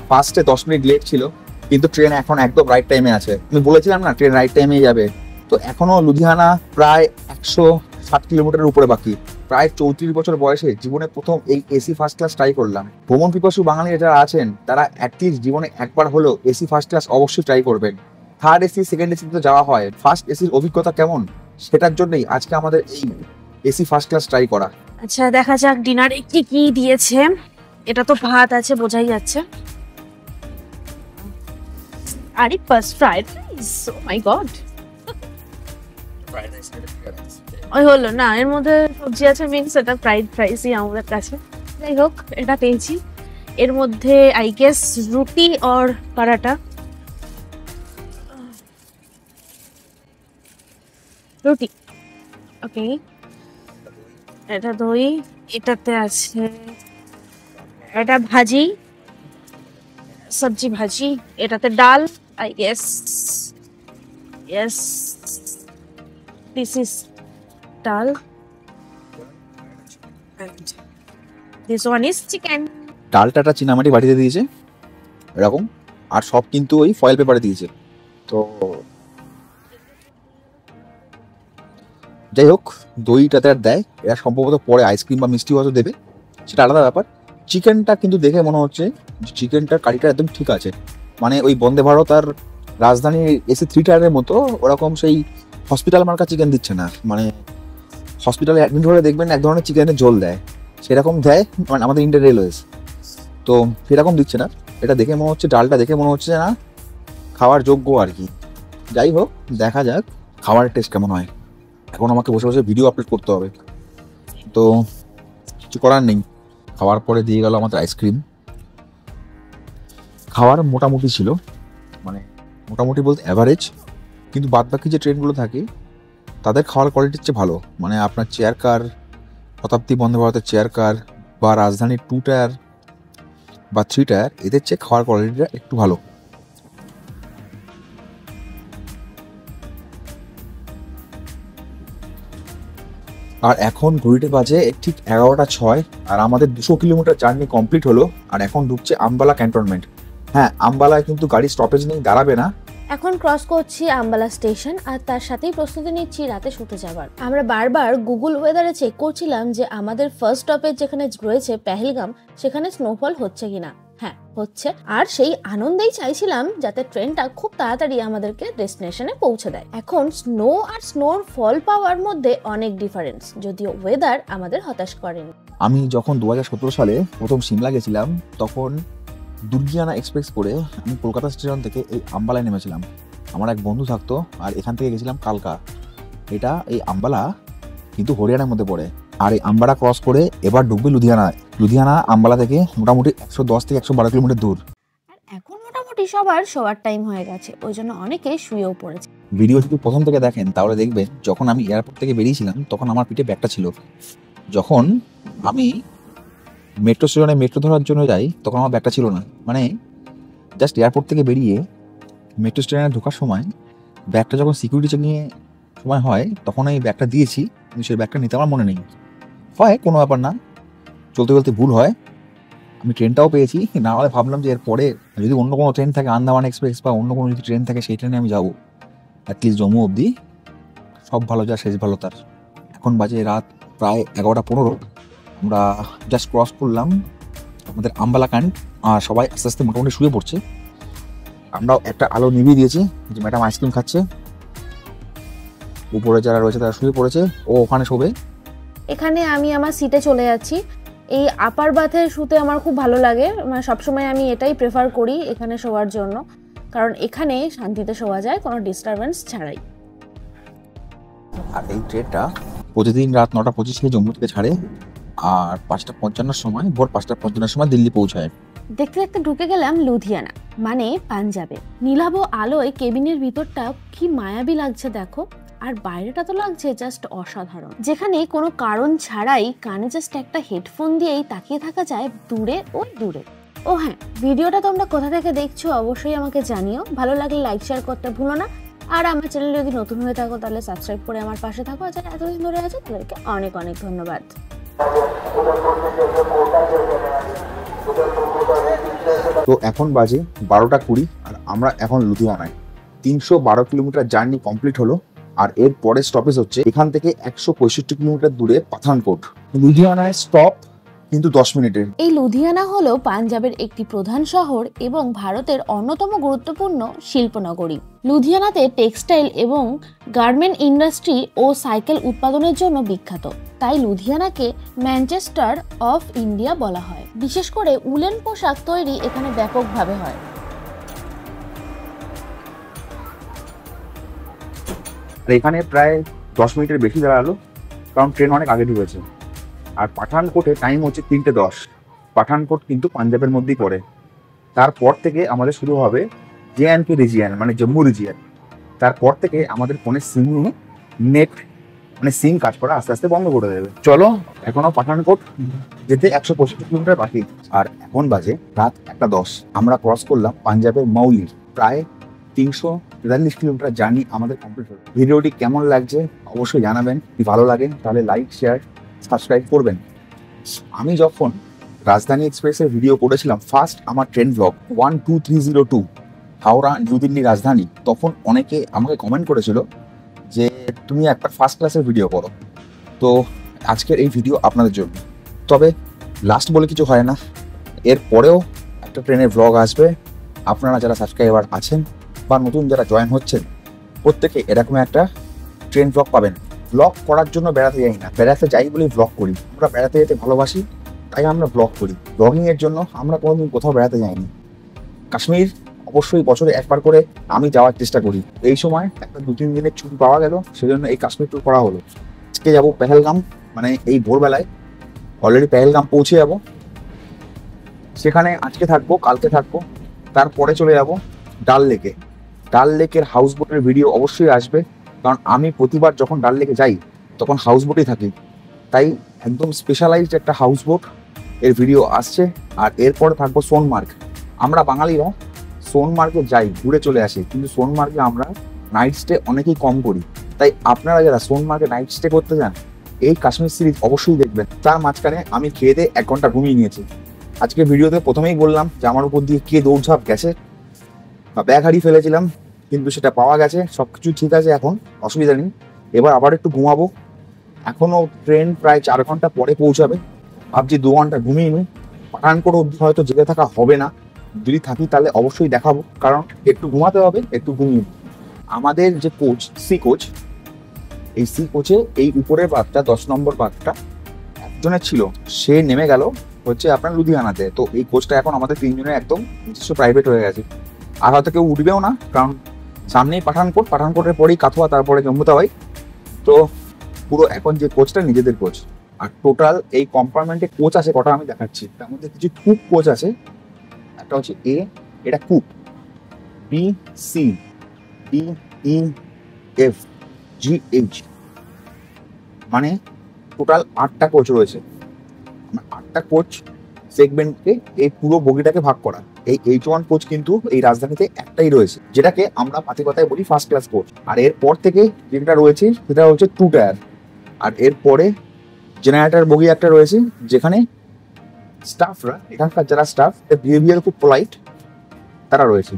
S1: ফার্স্টে 10 মিনিট লেট ছিল, কিন্তু ট্রেন এখন একদম রাইট টাইমে আছে। আমি বলেছিলাম না ট্রেন রাইট টাইমেই যাবে। তো এখনো লুধিয়ানা প্রায় 160 কিলোমিটারের উপরে বাকি। প্রায় 34 বছর বয়সে জীবনে প্রথম এই এসি ফার্স্ট ক্লাস ট্রাই করলাম। ভ্রমণ পিপাসু বাঙালিরা যারা আছেন তারা অ্যাটলিস্ট জীবনে একবার হলেও এসি ফার্স্ট ক্লাস অবশ্যই ট্রাই করবেন। থার্ড এসি, সেকেন্ড এসি তো যাওয়া হয়, ফার্স্ট এসির অভিজ্ঞতা কেমন সেটার জন্যই আজকে আমাদের এই এসি ফার্স্ট ক্লাস ট্রাই করা।
S2: আচ্ছা, দেখা যাক ডিনারে কি কি দিয়েছে। এটা তো ভাত আছে, বোঝাই যাচ্ছে। আরে ফার্স্ট ফ্রাইড রাইস, ও মাই গড। ওই হলো না, এর মধ্যে সবজি আছে, মিন্স এটা ফ্রাইড রাইসই আমাদের কাছে। যাই হোক, এটা পেয়েছি। এর মধ্যে আই গেস রুটি আর পরাটা। রুটি, ওকে। এটা দই, এটাতে আছে এটা ভাজি, সবজি ভাজি, এটাতে ডাল, I guess. Yes, this is ডাল and this one is chicken.
S1: ডালটা একটা চীনামাটি বাটিতে দিয়েছে এরকম, আর সব কিন্তু ওই ফয়েল পেপারে দিয়েছে। তো যাই হোক, দইটাতে আর দেয়, এরা সম্ভবত পরে আইসক্রিম বা মিষ্টি হয়তো দেবে, সেটা আলাদা ব্যাপার। চিকেনটা কিন্তু দেখে মনে হচ্ছে যে চিকেনটার কারিটা একদম ঠিক আছে, মানে ওই বন্দে ভারত আর রাজধানী এসি 3 টায়ারের মতো ওরকম সেই হসপিটাল মার্কা চিকেন দিচ্ছে না। মানে হসপিটালে অ্যাডমিট হলে দেখবেন এক ধরনের চিকেনের ঝোল দেয়, সেরকম দেয় মানে আমাদের ইন্ডিয়ান রেলওয়েজ, তো সেরকম দিচ্ছে না। এটা দেখে মনে হচ্ছে, ডালটা দেখে মনে হচ্ছে না খাওয়ার যোগ্য আর কি। যাই হোক, দেখা যাক খাবারের টেস্ট কেমন হয়। এখন আমাকে বসে বসে ভিডিও আপলোড করতে হবে, তো কিছু করার নেই। খাওয়ার পরে দিয়ে গেল আমাদের আইসক্রিম। খাওয়ার মোটামুটি ছিল, মানে মোটামুটি বলতে অ্যাভারেজ, কিন্তু বাদবাকি যে ট্রেনগুলো থাকে তাদের খাওয়ার কোয়ালিটির চেয়ে ভালো। মানে আপনার চেয়ার কার, শতাব্দী বন্দে ভারতের চেয়ার কার বা রাজধানীর 2 টায়ার বা 3 টায়ার, এদের চেয়ে খাওয়ার কোয়ালিটিটা একটু ভালো। আর এখন ঘড়িতে বাজে ঠিক 11টা 6, আর আমাদের 200 কিলোমিটার জার্নি কমপ্লিট হলো। আর এখন ঢুকছে আম্বালা ক্যান্টনমেন্ট। হ্যাঁ, আম্বালায় কিন্তু গাড়ি স্টপেজ নেই, দাঁড়াবে না।
S3: এখন ক্রস করছি আম্বালা স্টেশন, আর তার সাথেই প্রস্তুতি নিচ্ছি রাতে শুতে যাবার। আমরা বারবার গুগল ওয়েদারে চেক করছিলাম যে আমাদের ফার্স্ট স্টপেজ যেখানে রয়েছে পেহেলগাম, সেখানে স্নোফল হচ্ছে কিনা। হ্যাঁ, হচ্ছে। আর সেই আনন্দেই চাইছিলাম যাতে ট্রেনটা খুব তাড়াতাড়ি আমাদেরকে ডেস্টিনেশনে পৌঁছে দেয়। এখন স্নো আর স্নোর ফল পাওয়ার মধ্যে অনেক ডিফারেন্স, যদিও ওয়েদার আমাদের হতাশ করেনি।
S1: আমি যখন 2017 সালে প্রথম সিমলা গেছিলাম, তখন দুর্গিয়ানা এক্সপ্রেস করে আমি কলকাতা স্টেশন থেকে এই আম্বালায় নেমেছিলাম। আমার এক বন্ধু থাকতো, আর এখান থেকে গেছিলাম কালকা। এটা এই আম্বালা কিন্তু হরিয়ানার মধ্যে পড়ে। আর এই আম্বালা ক্রস করে এবার ঢুকবে লুধিয়ানায়। লুধিয়ানা আম্বালা থেকে মোটামুটি 110 থেকে 112 কিলোমিটার দূর।
S3: আর এখন মোটামুটি সবার শোয়ার টাইম হয়ে গেছে, ওই জন্য অনেকে শুয়েও পড়েছে।
S1: ভিডিও যদি প্রথম থেকে দেখেন তাহলে দেখবেন যখন আমি এয়ারপোর্ট থেকে বেরিয়েছিলাম তখন আমার পিঠে ব্যাগটা ছিল। যখন আমি মেট্রো স্টেশনে মেট্রো ধরার জন্য যাই তখন আমার ব্যাগটা ছিল না। মানে জাস্ট এয়ারপোর্ট থেকে বেরিয়ে মেট্রো স্টেশনে ঢোকার সময় ব্যাগটা যখন সিকিউরিটি চেকিংয়ে সময় হয় তখন এই ব্যাগটা দিয়েছি, কিন্তু সেই ব্যাগটা নিতে আমার মনে নেই। হয়, কোনো ব্যাপার না, চলতে চলতে ভুল হয়। আমি ট্রেনটাও পেয়েছি, না হলে ভাবলাম যে এরপরে যদি অন্য কোনো ট্রেন থাকে, আন্দামান এক্সপ্রেস বা অন্য কোনো যদি ট্রেন থাকে সেই ট্রেনে আমি যাবো অ্যাটলিস্ট জম্মু অবধি। সব ভালো যা শেষ ভালো তার। এখন বাজে রাত প্রায় 11:15। আমরা জাস্ট ক্রস করলাম আমাদের আম্বালা ক্যান্ট, আর সবাই আস্তে আস্তে মোটামুটি শুয়ে পড়ছে। আমরাও একটা আলো নিভিয়ে দিয়েছি, যে ম্যাডাম আইসক্রিম খাচ্ছে, উপরে যারা রয়েছে তারা শুয়ে পড়েছে, ও ওখানে শোবে।
S3: এখানে আমি আমার সিটে চলে যাচ্ছি। এই আপার বাথে শুতে আমার খুব ভালো লাগে, মানে সবসময় আমি এটাই প্রেফার করি এখানে শোয়ার জন্য, কারণ এখানে শান্তিতে শোয়া যায় কোনো ডিস্টারবেন্স ছাড়াই।
S1: আর এই ট্রেনটা প্রতিদিন রাত 9:25 জম্মু থেকে ছাড়ে, আর 5:55 সময়, ভোর 5:55 সময় দিল্লি পৌঁছায়।
S3: দেখতে দেখতে ঢুকে গেলাম লুধিয়ানা, মানে পাঞ্জাবে। নীলাভ আলোয় কেবিনের ভিতরটা কি মায়াবী লাগছে দেখো, আর বাইরেটা তো লাগছে জাস্ট অসাধারণ, যেখানে কোনো কারণ ছাড়াই কানে জাস্ট একটা হেডফোন দিয়েই তাকিয়ে থাকা যায় দূরে ও দূরে। ও হ্যাঁ, ভিডিওটা তোমরা কোথা থেকে দেখছো অবশ্যই আমাকে জানিও। ভালো লাগলে লাইক শেয়ার করতে ভুলো না, আর আমার চ্যানেল যদি নতুন হয়ে থাকো তাহলে সাবস্ক্রাইব করে আমার পাশে থাকো। আর যারা এতদিন ধরে আছে তাদেরকে অনেক অনেক ধন্যবাদ।
S1: তো এখন বাজে 12:20, আর আমরা এখন লুধিয়ানায়। 312 কিলোমিটার জার্নি কমপ্লিট হলো, আর এর পরে স্টপেজ হচ্ছে এখান থেকে 165 কিলোমিটার দূরে পাঠানকোট। লুধিয়ানায় স্টপ কিন্তু 10 মিনিটের।
S3: এই লুধিয়ানা হলো পাঞ্জাবের একটি প্রধান শহর এবং ভারতের অন্যতম গুরুত্বপূর্ণ শিল্পনগরী। লুধিয়ানাতে টেক্সটাইল এবং গার্মেন্ট ইন্ডাস্ট্রি ও সাইকেল উৎপাদনের জন্য বিখ্যাত, তাই লুধিয়ানাকে ম্যানচেস্টার অফ ইন্ডিয়া বলা হয়। বিশেষ করে উলেন পোশাক তৈরি এখানে ব্যাপকভাবে হয়।
S1: আর এখানে প্রায় 10 মিনিটের বেশি দাঁড়ালো, কারণ ট্রেন অনেক আগে ঢুকেছে। আর পাঠানকোটে টাইম হচ্ছে 3:10। পাঠানকোট কিন্তু পাঞ্জাবের মধ্যেই পড়ে। তারপর থেকে আমাদের শুরু হবে JNK রিজিয়ন, মানে জম্মু রিজিয়ন। তারপর থেকে আমাদের ফোনের সিম নেট, মানে সিম কাজ করা আস্তে আস্তে বন্ধ করে দেবে। চলো, এখনো পাঠানকোট যেতে 165 কিলোমিটার বাকি, আর এখন বাজে রাত 1:10। আমরা ক্রস করলাম পাঞ্জাবের মৌলি। প্রায় 343 কিলোমিটার জার্নি আমাদের কমপ্লিট হলো। ভিডিওটি কেমন লাগছে অবশ্যই জানাবেন। যদি ভালো লাগে তাহলে লাইক শেয়ার সাবস্ক্রাইব করবেন। আমি যখন রাজধানী এক্সপ্রেসের ভিডিও করেছিলাম ফার্স্ট, আমার train blog 12302 Howrah new Delhi রাজধানী, তখন অনেকে আমাকে কমেন্ট করেছিল যে তুমি একটা ফার্স্ট ক্লাসের ভিডিও করো। তো আজকের এই ভিডিও আপনাদের জন্য। তবে লাস্ট বলে কিছু হয় না, এর পরেও একটা ট্রেনের ব্লগ আসবে। আপনারা যারা সাবস্ক্রাইবার আছেন বা নতুন যারা জয়েন হচ্ছেন, প্রত্যেকে এরকম একটা ট্রেন ব্লগ পাবেন। ব্লগ করার জন্য বেড়াতে যাই না, বেড়াতে যাই বলেই ব্লগ করি। আমরা বেড়াতে যেতে ভালোবাসি, তাই আমরা ব্লগ করি। ব্লগিংয়ের জন্য আমরা কোনোদিন কোথাও বেড়াতে যাইনি। কাশ্মীর অবশ্যই বছরে একবার করে আমি যাওয়ার চেষ্টা করি। এই সময় একটা 2-3 দিনের ছুটি পাওয়া গেল, সেজন্য এই কাশ্মীর ট্যুর করা হলো। আজকে যাবো পেহেলগাম, মানে এই ভোরবেলায় অলরেডি পেহেলগাম পৌঁছে যাব। সেখানে আজকে থাকবো, কালকে থাকবো, তারপরে চলে যাব ডাল লেকে। ডাল লেকের হাউস বোটের ভিডিও অবশ্যই আসবে, কারণ আমি প্রতিবার যখন ডাল লেকে যাই তখন হাউস বোটেই থাকি। তাই একদম স্পেশালাইজড একটা হাউস বোট এর ভিডিও আসছে। আর এরপরে থাকবো সোনমার্গ। আমরা বাঙালিরা সোনমার্গে যাই, ঘুরে চলে আসি, কিন্তু সোনমার্গে আমরা নাইট স্টে অনেকেই কম করি। তাই আপনারা যারা সোনমার্গে নাইট স্টে করতে যান, এই কাশ্মীর সিরিজ অবশ্যই দেখবেন। তার মাঝখানে আমি খেয়ে দিয়ে 1 ঘন্টা ঘুমিয়ে নিয়েছি। আজকে ভিডিওতে প্রথমেই বললাম যে আমার উপর দিয়ে কে দৌড়ঝাঁপ গেছে, বা ব্যাগ হারিয়ে ফেলেছিলাম, কিন্তু সেটা পাওয়া গেছে, সবকিছু ঠিক আছে, এখন অসুবিধা নেই। এবার আবার একটু ঘুমাবো। এখনো ট্রেন প্রায় 4 ঘন্টা পরে পৌঁছাবে, ভাবছি 2 ঘন্টা ঘুমিয়ে নিই। পাঠানকোট অবধি হয়তো জেগে থাকা হবে না, যদি থাকি তাহলে অবশ্যই দেখাবো, কারণ একটু ঘুমাতে হবে, একটু ঘুমিয়ে। আমাদের যে কোচ, সি কোচ, এই সি কোচে এই উপরের বাথটা 10 নম্বর বাথটা একজনের ছিল, সে নেমে গেল হচ্ছে আপনার লুধিয়ানাতে। তো এই কোচটা এখন আমাদের 3 জনের একদম নিজস্ব প্রাইভেট হয়ে গেছে। আর হয়তো কেউ উঠবেও না, কারণ সামনেই পাঠানকোট, পাঠানকোটের পরেই কাথুয়া, তারপরে জম্মুতাবাই। তো পুরো এখন যে কোচটা নিজেদের কোচ। আর টোটাল এই কম্পার্টমেন্টে কোচ আছে কটা আমি দেখাচ্ছি। তার মধ্যে কিছু কুক কোচ আছে, একটা হচ্ছে এ, এটা কুক, বি, সি, ডি, ই, এফ, জি, এইচ, মানে টোটাল 8টা কোচ রয়েছে। 8টা কোচ সেগমেন্টকে এই পুরো বগিটাকে ভাগ করা। এই H1 কোচ কিন্তু এই রাজধানীতে একটাই রয়েছে, যেটাকে আমরা পাতি কথায় বলি ফার্স্ট ক্লাস কোচ। আর এরপর থেকে যেটা রয়েছে সেটা হচ্ছে 2 টায়ার। আর এরপরে জেনারেটর বগি একটা রয়েছে, যেখানে স্টাফরা, এখানকার যারা স্টাফ, বিহেভিয়ার খুব পোলাইট তারা রয়েছে,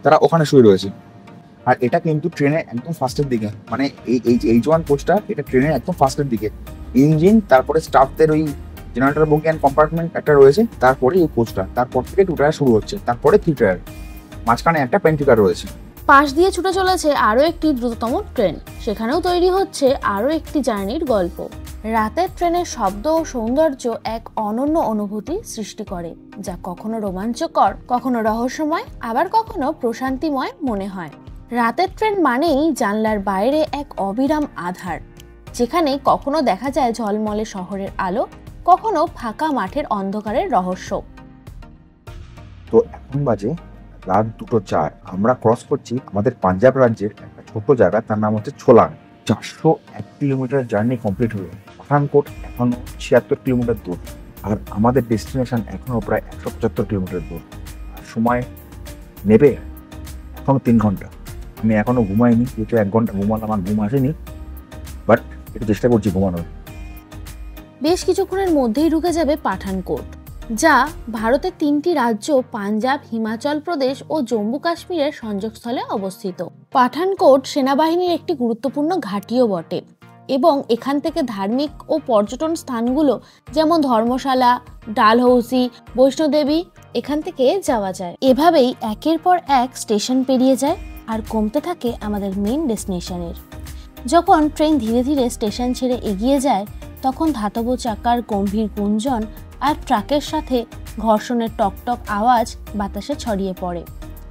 S1: তারা ওখানে শুয়ে রয়েছে। আর এটা কিন্তু ট্রেনের একদম ফার্স্টের দিকে, মানে এই H1 কোচটা এটা ট্রেনের একদম ফার্স্টের দিকে। ইঞ্জিন, তারপরে স্টাফদের ওই জেনারেটর বগি অ্যান্ড কম্পার্টমেন্ট একটা রয়েছে, তারপরে এই কোচটা, তারপর থেকে 2 টায়ার শুরু হচ্ছে, তারপরে 3 টায়ার, মাঝখানে একটা পেন্টিকার রয়েছে।
S3: পাশ দিয়ে ছুটে চলেছে আরও একটি দ্রুততম ট্রেন, সেখানেও তৈরি হচ্ছে আরও একটি জার্নির গল্প। রাতের ট্রেনের শব্দ ও সৌন্দর্য এক অনন্য অনুভূতি সৃষ্টি করে, যা কখনো রোমাঞ্চকর, কখনো রহস্যময়, আবার কখনো প্রশান্তিময় মনে হয়। রাতের ট্রেন মানেই জানলার বাইরে এক অবিরাম আধার, যেখানে কখনো দেখা যায় ঝলমলে শহরের আলো, কখনো ফাঁকা মাঠের অন্ধকারের রহস্য।
S1: তো এখন বাজে রাত 2:04, আমরা ক্রস করছি আমাদের পাঞ্জাব রাজ্যের একটা ছোট জায়গা, তার নাম হচ্ছে ছোলাং। 401 কিলোমিটার জার্নি কমপ্লিট হলো। পাঠানকোট এখনো 76 কিলোমিটার দূর, আর আমাদের ডেস্টিনেশন এখনো প্রায় 175 কিলোমিটার দূর। আর সময় নেবে এখনো 3 ঘন্টা। আমি এখনো ঘুমাইনি, যেহেতু 1 ঘন্টা ঘুমালাম, আমার ঘুম আসেনি, বাট একটু চেষ্টা করছি ঘুমানোর।
S3: বেশ কিছুক্ষণের মধ্যেই ঢুকে যাবে পাঠানকোট, যা ভারতের 3টি রাজ্য পাঞ্জাব, হিমাচল প্রদেশ ও জম্মু কাশ্মীরের সংযোগস্থলে অবস্থিত। পাঠানকোট সেনাবাহিনীর একটি গুরুত্বপূর্ণ ঘাঁটিও বটে এবং এখান থেকে ধার্মিক ও পর্যটন স্থানগুলো যেমন ধর্মশালা, ডালহৌসি, বৈষ্ণোদেবী এখান থেকে যাওয়া যায়। এভাবেই একের পর এক স্টেশন পেরিয়ে যায় আর কমতে থাকে আমাদের মেইন ডেস্টিনেশনের। যখন ট্রেন ধীরে ধীরে স্টেশন ছেড়ে এগিয়ে যায়, তখন ধাতব চাকার গম্ভীর গুঞ্জন আর ট্রাকের সাথে ঘর্ষণের টকটক আওয়াজ বাতাসে ছড়িয়ে পড়ে।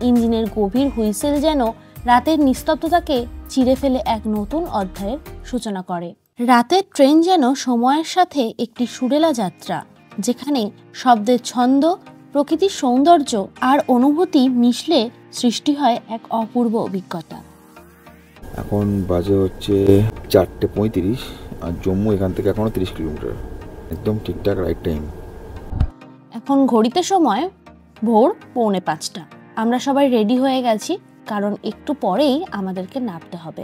S3: ইঞ্জিনের গভীর হুইসেল যেন রাতের নিস্তব্ধতাকে চিরে ফেলে এক নতুন অধ্যায়ের সূচনা করে। রাতের ট্রেন যেন সময়ের সাথে একটি সুরেলা যাত্রা, যেখানে শব্দের ছন্দ, প্রকৃতির সৌন্দর্য আর অনুভূতি মিশলে সৃষ্টি হয় এক অপূর্ব অভিজ্ঞতা।
S4: এখন বাজে হচ্ছে 4:35, আর জম্মু এখান থেকে এখনো 30 কিলোমিটার, একদম ঠিকঠাক রাইট টাইম।
S3: এখন ঘড়িতে সময় ভোর 4:45। আমরা সবাই রেডি হয়ে গেছি, কারণ একটু পরেই আমাদেরকে নামতে হবে।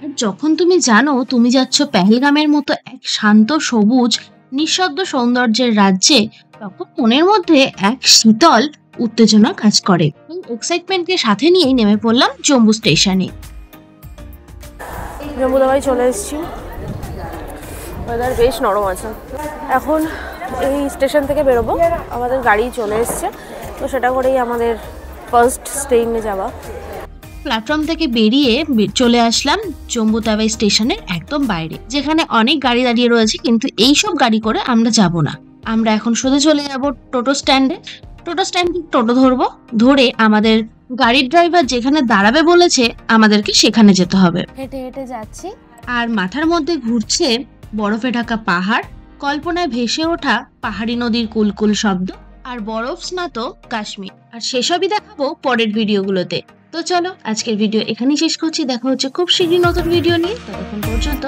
S3: আর যখন তুমি জানো তুমি যাচ্ছ পেহেলগামের মতো এক শান্ত, সবুজ, নিঃশব্দ সৌন্দর্যের রাজ্যে, তখন মনের মধ্যে এক শীতল উত্তেজনা কাজ করে। এক্সাইটমেন্টকে সাথে নিয়েই নেমে পড়লাম জম্মু স্টেশনে।
S2: জম্মু দাবাই চলে এসেছি, ওয়েদার বেশ নরম আছে। এখন এই স্টেশন থেকে বেরোবো, আমাদের গাড়ি চলে এসছে, তো সেটা করেই আমাদের ফার্স্ট ট্রেনে যাওয়া।
S3: প্ল্যাটফর্ম থেকে বেরিয়ে চলে আসলাম জম্মু তাওয়াই স্টেশনের একদম বাইরে, যেখানে অনেক গাড়ি দাঁড়িয়ে রয়েছে, কিন্তু এই সব গাড়ি করে আমরা যাব না। আমরা এখন সোজা চলে যাব টোটো স্ট্যান্ডে। টোটো ধরবো, ধরে আমাদের গাড়ির ড্রাইভার যেখানে দাঁড়াবে বলেছে আমাদেরকে সেখানে যেতে হবে। হেঁটে হেঁটে যাচ্ছি, আর মাথার মধ্যে ঘুরছে বরফে ঢাকা পাহাড়, কল্পনায় ভেসে ওঠা পাহাড়ি নদীর কুলকুল শব্দ, আর বরফ স্নাত কাশ্মীর। আর সেসবই দেখাবো পরের ভিডিওগুলোতে। তো চলো, আজকের ভিডিও এখানেই শেষ করছি। দেখা হচ্ছে খুব শীঘ্রই নতুন ভিডিও নিয়ে। ততক্ষণ পর্যন্ত